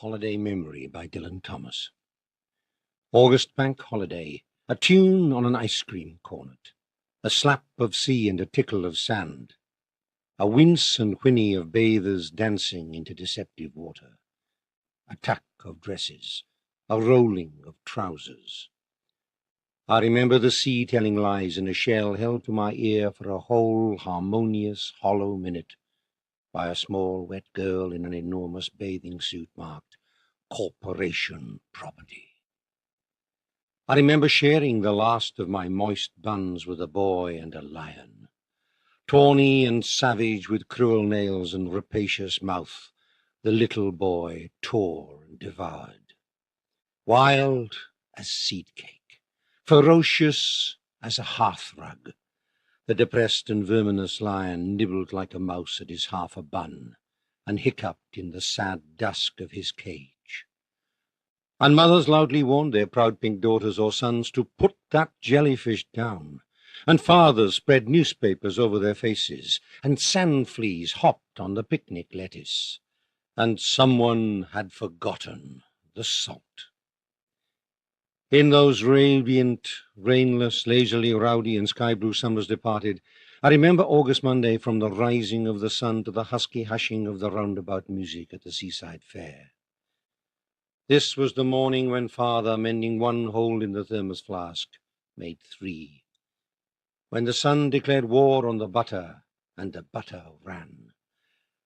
Holiday Memory by Dylan Thomas. August bank holiday, a tune on an ice cream cornet, a slap of sea and a tickle of sand, a wince and whinny of bathers dancing into deceptive water, a tuck of dresses, a rolling of trousers. I remember the sea telling lies in a shell held to my ear for a whole harmonious, hollow minute by a small, wet girl in an enormous bathing suit marked Corporation Property. I remember sharing the last of my moist buns with a boy and a lion, tawny and savage with cruel nails and rapacious mouth. The little boy tore and devoured, wild as seed cake, ferocious as a hearthrug. The depressed and verminous lion nibbled like a mouse at his half a bun, and hiccuped in the sad dusk of his cage. And mothers loudly warned their proud pink daughters or sons to put that jellyfish down, and fathers spread newspapers over their faces, and sand fleas hopped on the picnic lettuce, and someone had forgotten the salt. In those radiant, rainless, lazily rowdy and sky-blue summers departed, I remember August Monday from the rising of the sun to the husky hushing of the roundabout music at the seaside fair. This was the morning when father, mending one hole in the thermos flask, made 3. When the sun declared war on the butter, and the butter ran.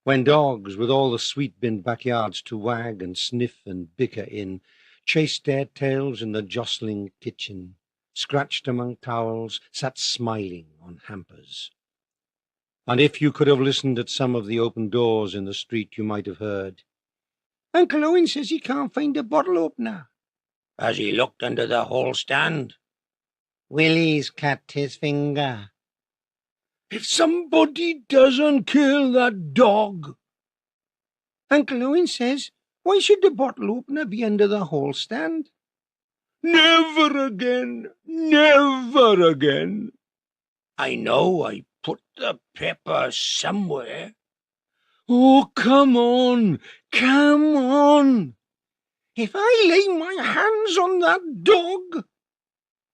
When dogs, with all the sweet-binned backyards to wag and sniff and bicker in, chased their tails in the jostling kitchen, scratched among towels, sat smiling on hampers. And if you could have listened at some of the open doors in the street, you might have heard, "Uncle Owen says he can't find a bottle opener." "Has he looked under the whole stand?" "Willie's cut his finger." "If somebody doesn't kill that dog." "Uncle Owen says, why should the bottle opener be under the whole stand?" "Never again, never again." "I know I put the pepper somewhere." "Oh, come on, come on." "If I lay my hands on that dog."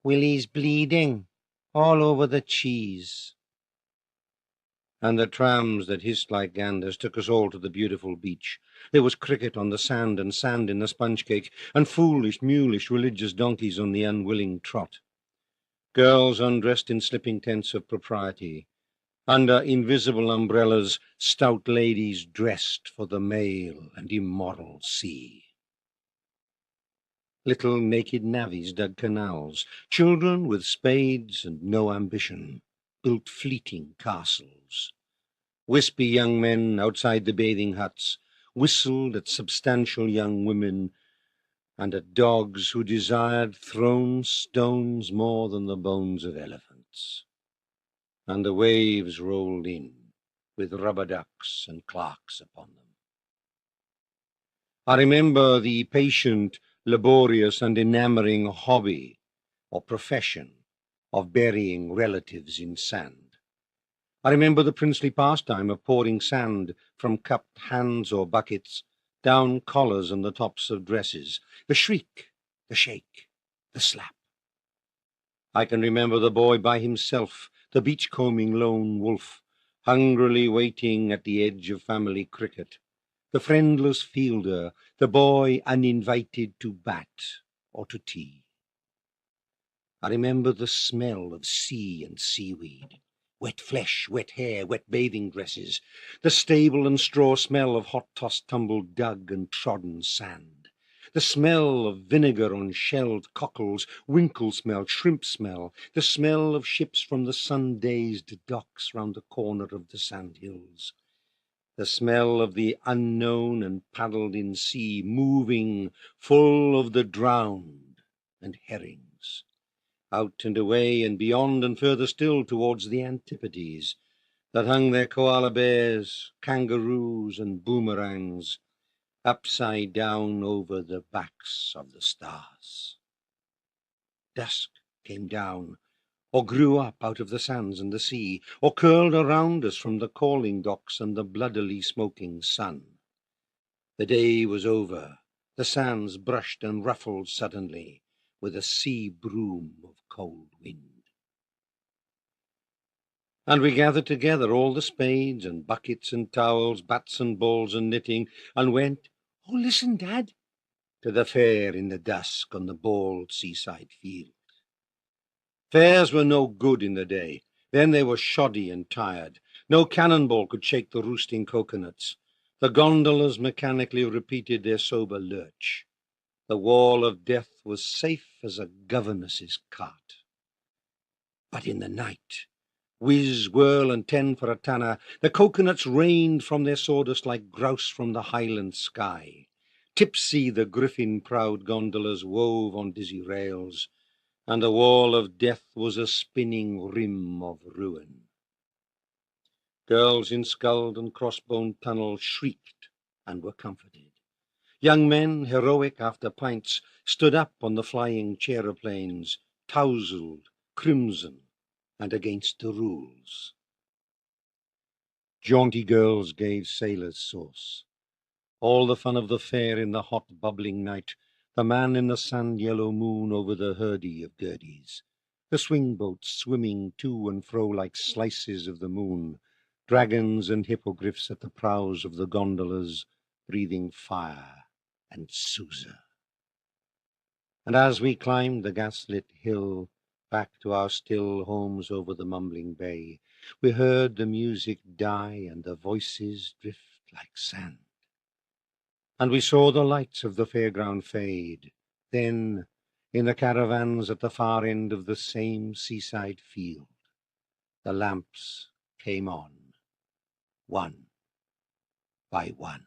"Willie's bleeding all over the cheese." And the trams that hissed like ganders took us all to the beautiful beach. There was cricket on the sand and sand in the sponge cake, and foolish, mulish, religious donkeys on the unwilling trot. Girls undressed in slipping tents of propriety. Under invisible umbrellas, stout ladies dressed for the male and immoral sea. Little naked navvies dug canals. Children with spades and no ambition built fleeting castles. Wispy young men outside the bathing huts whistled at substantial young women and at dogs who desired thrown stones more than the bones of elephants. And the waves rolled in with rubber ducks and clerks upon them. I remember the patient, laborious and enamoring hobby or profession of burying relatives in sand. I remember the princely pastime of pouring sand from cupped hands or buckets down collars and the tops of dresses, the shriek, the shake, the slap. I can remember the boy by himself, the beachcombing lone wolf, hungrily waiting at the edge of family cricket, the friendless fielder, the boy uninvited to bat or to tea. I remember the smell of sea and seaweed, wet flesh, wet hair, wet bathing dresses, the stable and straw smell of hot-tossed tumbled dug and trodden sand, the smell of vinegar on shelled cockles, winkle smell, shrimp smell, the smell of ships from the sun-dazed docks round the corner of the sand hills, the smell of the unknown and paddled-in sea moving full of the drowned and herrings. Out and away and beyond and further still towards the antipodes that hung their koala bears, kangaroos and boomerangs upside down over the backs of the stars. Dusk came down or grew up out of the sands and the sea, or curled around us from the calling docks and the bloodily smoking sun. The day was over, The sands brushed and ruffled suddenly with a sea broom of cold wind. And we gathered together all the spades and buckets and towels, bats and balls and knitting, and went, "Oh, listen, Dad," to the fair in the dusk on the bald seaside field. Fairs were no good in the day. Then they were shoddy and tired. No cannonball could shake the roosting coconuts. The gondolas mechanically repeated their sober lurch. The wall of death was safe as a governess's cart. But in the night, whiz, whirl, and 10 for a tanner, the coconuts rained from their sawdust like grouse from the highland sky. Tipsy the griffin-prowed gondolas wove on dizzy rails, and the wall of death was a spinning rim of ruin. Girls in skulled and crossbone tunnels shrieked and were comforted. Young men, heroic after pints, stood up on the flying chaeroplanes, tousled, crimson, and against the rules. Jaunty girls gave sailors sauce. All the fun of the fair in the hot, bubbling night, the man in the sand-yellow moon over the hurdy of girdies, the swing boats swimming to and fro like slices of the moon, dragons and hippogriffs at the prows of the gondolas, breathing fire and Sousa. And as we climbed the gas-lit hill, back to our still homes over the mumbling bay, we heard the music die and the voices drift like sand. And we saw the lights of the fairground fade. Then, in the caravans at the far end of the same seaside field, the lamps came on, one by one.